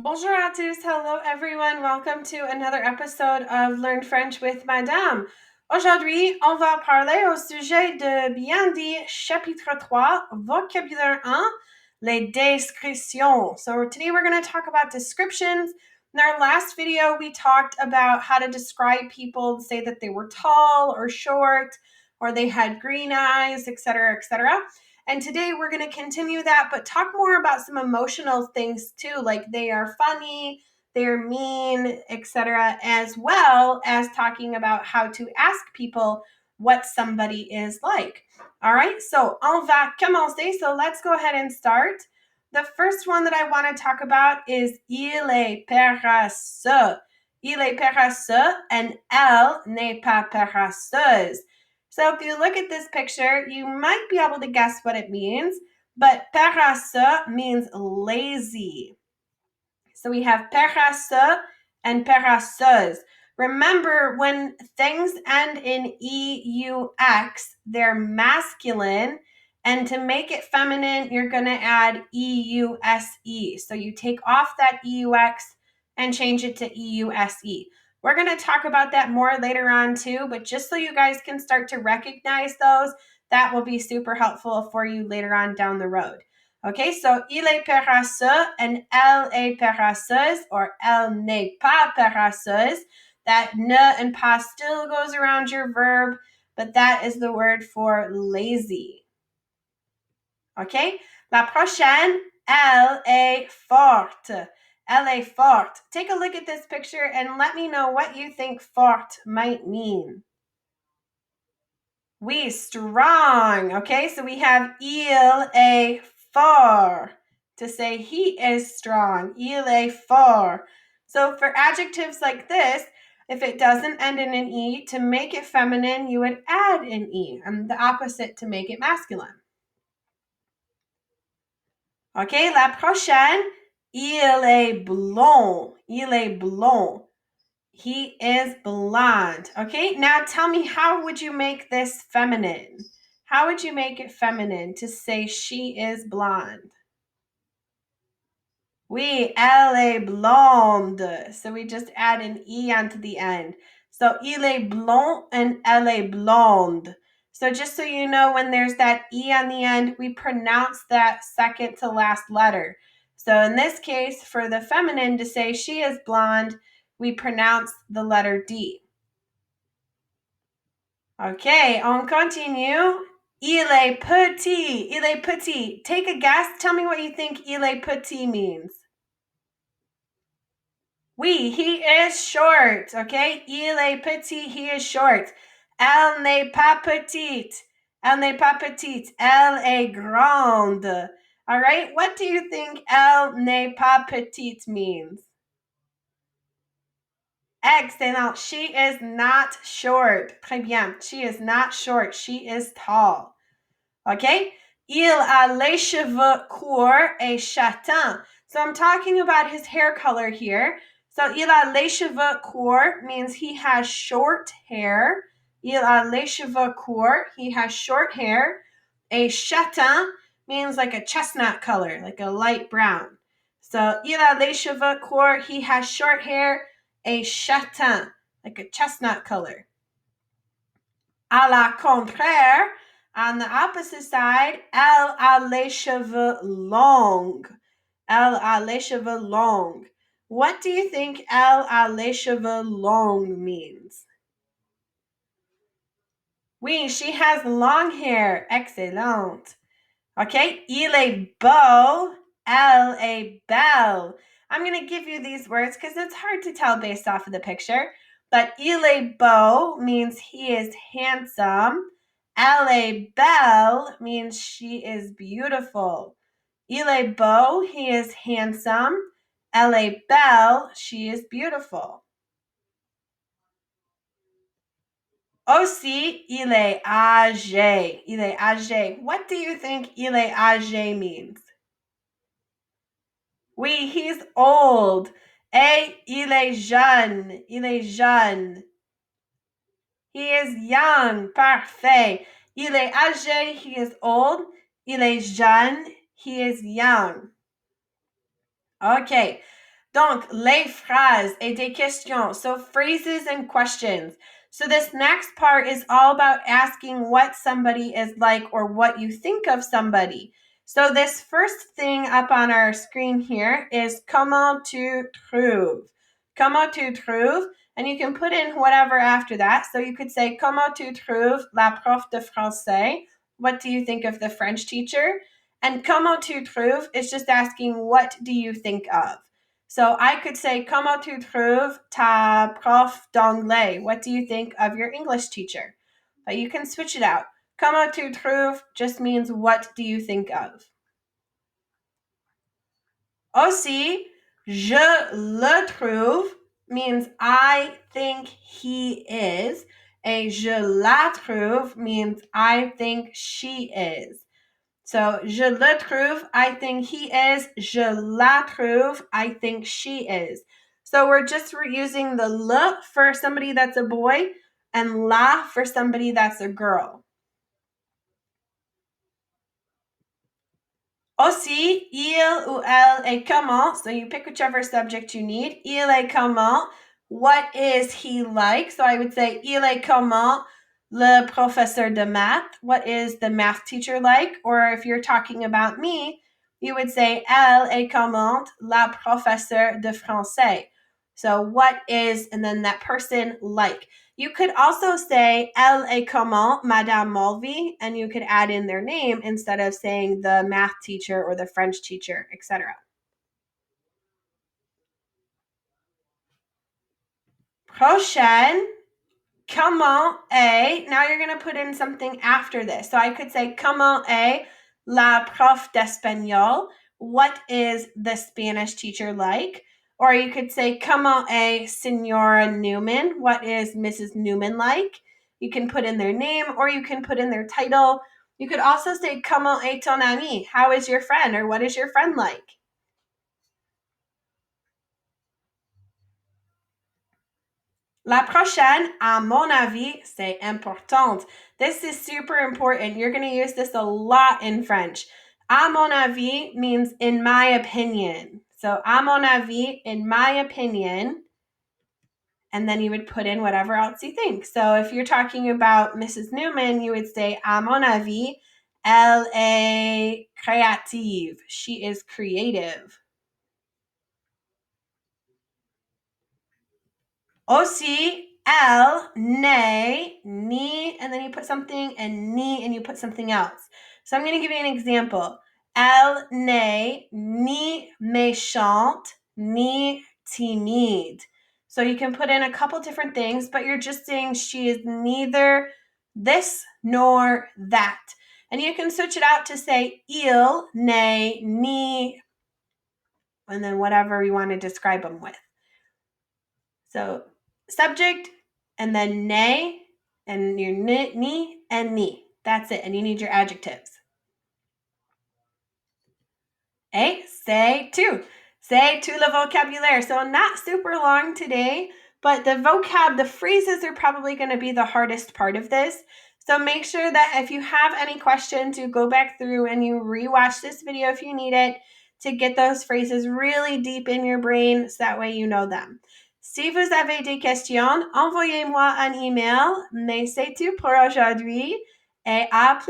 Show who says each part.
Speaker 1: Bonjour à tous. Hello, everyone. Welcome to another episode of Learn French with Madame. Aujourd'hui, on va parler au sujet de bien dit chapitre 3, vocabulaire 1, les descriptions. So today we're going to talk about descriptions. In our last video, we talked about how to describe people, say that they were tall or short, or they had green eyes, etc., etc. And today we're going to continue that, but talk more about some emotional things too, like they are funny, they're mean, etc., as well as talking about how to ask people what somebody is like. All right, so on va commencer. So let's go ahead and start. The first one that I want to talk about is il est paresseux. Il est paresseux and elle n'est pas paresseuse. So if you look at this picture, you might be able to guess what it means, but paresseux means lazy. So we have paresseux and paresseuse. Remember, when things end in EUX, they're masculine, and to make it feminine, you're going to add EUSE. So you take off that EUX and change it to EUSE. We're going to talk about that more later on too, but just so you guys can start to recognize those, that will be super helpful for you later on down the road. Okay, so il est paresseux and elle est paresseuse, or elle n'est pas paresseuse. That ne and pas still goes around your verb, but that is the word for lazy. Okay, la prochaine, elle est forte. Elle est forte. Take a look at this picture and let me know what you think forte might mean. Oui, strong. Okay, so we have il est fort. To say he is strong. Il est fort. So for adjectives like this, if it doesn't end in an E, to make it feminine, you would add an E, and the opposite to make it masculine. Okay, la prochaine, il est blond. Il est blond. He is blonde. Okay, now tell me, how would you make this feminine? How would you make it feminine to say she is blonde? Oui, elle est blonde. So we just add an E onto the end. So il est blond and elle est blonde. So just so you know, when there's that E on the end, we pronounce that second to last letter. So in this case, for the feminine to say she is blonde, we pronounce the letter D. Okay, on continue. Il est petit. Il est petit. Take a guess. Tell me what you think il est petit means. Oui, he is short. Okay, il est petit. He is short. Elle n'est pas petite. Elle n'est pas petite. Elle est grande. All right, what do you think elle n'est pas petite means? Excellent. She is not short. Très bien. She is not short. She is tall. Okay? Il a les cheveux courts et châtains. So I'm talking about his hair color here. So il a les cheveux courts means he has short hair. Il a les cheveux courts. He has short hair. Et châtain means like a chestnut color, like a light brown. So il a les cheveux courts. He has short hair. Et châtain, like a chestnut color. À la contraire, on the opposite side, elle a les cheveux longs. Elle a les cheveux longs. What do you think elle a les cheveux longs means? Oui, she has long hair. Excellent. Okay, il est beau. Elle est belle. I'm going to give you these words because it's hard to tell based off of the picture. But il est beau means he is handsome. Elle est belle means she is beautiful. Il est beau, he is handsome. Elle est belle, she is beautiful. Aussi, il est âgé. Il est âgé. What do you think il est âgé means? Oui, he's old. Et il est jeune. Il est jeune. He is young. Parfait. Il est âgé. He is old. Il est jeune. He is young. Okay. Donc, les phrases et des questions. So phrases and questions. So this next part is all about asking what somebody is like or what you think of somebody. So this first thing up on our screen here is comment tu trouves. Comment tu trouves, and you can put in whatever after that. So you could say comment tu trouves la prof de français? What do you think of the French teacher? And comment tu trouves is just asking what do you think of? So I could say, comment tu trouves ta prof d'anglais? What do you think of your English teacher? But you can switch it out. Comment tu trouves just means what do you think of? Aussi, je le trouve means I think he is. Et je la trouve means I think she is. So, je le trouve, I think he is. Je la trouve, I think she is. So we're just using the le for somebody that's a boy and la for somebody that's a girl. Aussi, il ou elle est comment, so you pick whichever subject you need. Il est comment, what is he like? So I would say, il est comment le professeur de maths, what is the math teacher like? Or if you're talking about me, you would say, elle est comment la professeure de français. So what is, and then that person like. You could also say, elle est comment Madame Mulvey, and you could add in their name instead of saying the math teacher or the French teacher, etc. Prochaine, comment est, now you're going to put in something after this. So I could say, comment est la prof d'espagnol? What is the Spanish teacher like? Or you could say, comment est Senora Newman? What is Mrs. Newman like? You can put in their name or you can put in their title. You could also say, comment est ton ami? How is your friend? Or what is your friend like? La prochaine, à mon avis, c'est importante. This is super important. You're going to use this a lot in French. À mon avis means in my opinion. So, à mon avis, in my opinion, and then you would put in whatever else you think. So, if you're talking about Mrs. Newman, you would say, à mon avis, elle est créative. She is creative. Aussi, elle n'est ni, and then you put something, and ni, and you put something else. So I'm going to give you an example. Elle n'est ni méchante, ni timide. So you can put in a couple different things, but you're just saying she is neither this nor that. And you can switch it out to say il n'est ni, and then whatever you want to describe them with. So subject, and then ne, and your ni, and ni. That's it, and you need your adjectives. C'est tout. C'est tout le vocabulaire. So not super long today, but the vocab, the phrases are probably going to be the hardest part of this. So make sure that if you have any questions, you go back through and you rewatch this video if you need it to get those phrases really deep in your brain so that way you know them. Si vous avez des questions, envoyez-moi un email. Mais c'est tout pour aujourd'hui et à plus.